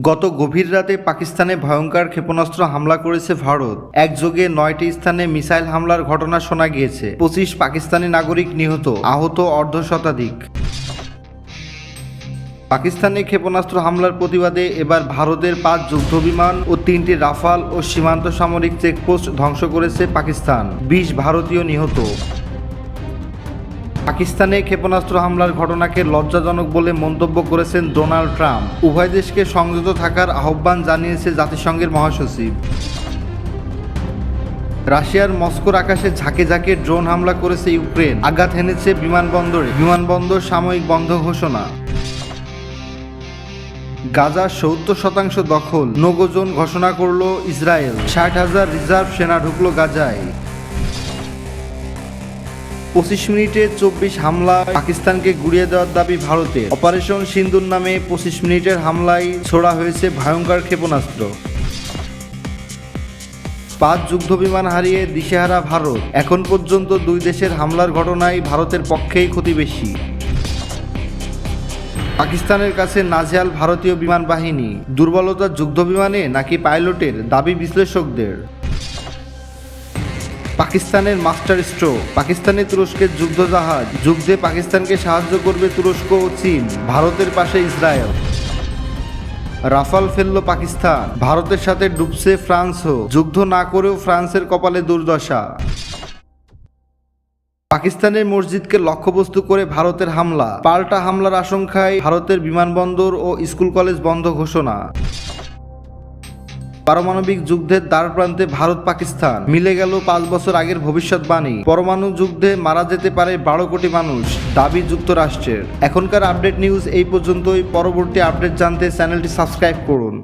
গত গভীর রাতে পাকিস্তানে ভয়ঙ্কর ক্ষেপণাস্ত্র হামলা করেছে ভারত। একযোগে ৯টি স্থানে মিসাইল হামলার ঘটনা শোনা গিয়েছে। ২৫ পাকিস্তানি নাগরিক নিহত, আহত অর্ধশতাধিক। পাকিস্তানে ক্ষেপণাস্ত্র হামলার প্রতিবাদে এবার ভারতের ৫ যুদ্ধবিমান ও ৩টি রাফাল ও সীমান্ত সামরিক চেকপোস্ট ধ্বংস করেছে পাকিস্তান। ২০ ভারতীয় নিহত। পাকিস্তানে ক্ষেপণাস্ত্র হামলার ঘটনাকে লজ্জাজনক বলে মন্তব্য করেছেন ডোনাল্ড ট্রাম্প। উভয় দেশকে সংযত থাকার আহ্বান জানিয়েছে জাতিসংঘের মহাসচিব। রাশিয়ার মস্কোর আকাশে ঝাঁকে ঝাঁকে ড্রোন হামলা করেছে ইউক্রেন। আঘাত হেনেছে বিমানবন্দরে। বিমানবন্দর সাময়িক বন্ধ ঘোষণা। গাজার ৭০% দখল, নো-গো জোন ঘোষণা করল ইসরায়েল। ৬০,০০০ রিজার্ভ সেনা ঢুকল গাজায়। ২৫ মিনিটে ২৪ হামলায় পাকিস্তানকে গুড়িয়ে দেওয়ার দাবি ভারতের। অপারেশন সিন্দুর নামে ২৫ মিনিটের হামলায় ছোড়া হয়েছে ভয়ঙ্কর ক্ষেপণাস্ত্র। ৫ যুদ্ধবিমান হারিয়ে দিশেহারা ভারত। এখন পর্যন্ত দুই দেশের হামলার ঘটনায় ভারতের পক্ষেই ক্ষতি বেশি। পাকিস্তানের কাছে নাজেহাল ভারতীয় বিমান বাহিনী। দুর্বলতা যুদ্ধবিমানে নাকি পাইলটের, দাবি বিশ্লেষকদের। পাকিস্তানের মাস্টার স্ট্রোক। পাকিস্তানে তুরস্কের যুদ্ধজাহাজ। যুদ্ধে পাকিস্তানকে সাহায্য করবে তুরস্ক ও চীন। ভারতের পাশে ইসরায়েল। রাফাল ফেলল পাকিস্তান। ভারতের সাথে ডুবছে ফ্রান্সও। যুদ্ধ না করেও ফ্রান্সের কপালে দুর্দশা। পাকিস্তানের মসজিদকে লক্ষ্যবস্তু করে ভারতের হামলা। পাল্টা হামলার আশঙ্কায় ভারতের বিমানবন্দর ও স্কুল কলেজ বন্ধ ঘোষণা। পারমাণবিক যুদ্ধের দ্বারপ্রান্তে ভারত পাকিস্তান। মিলে গেল ৫ বছর আগের ভবিষ্যৎবাণী। পরমাণু যুদ্ধে মারা যেতে পারে ১২ কোটি মানুষ, দাবি যুক্তরাষ্ট্রের। এখনকার আপডেট নিউজ এই পর্যন্তই। পরবর্তী আপডেট জানতে চ্যানেলটি সাবস্ক্রাইব করুন।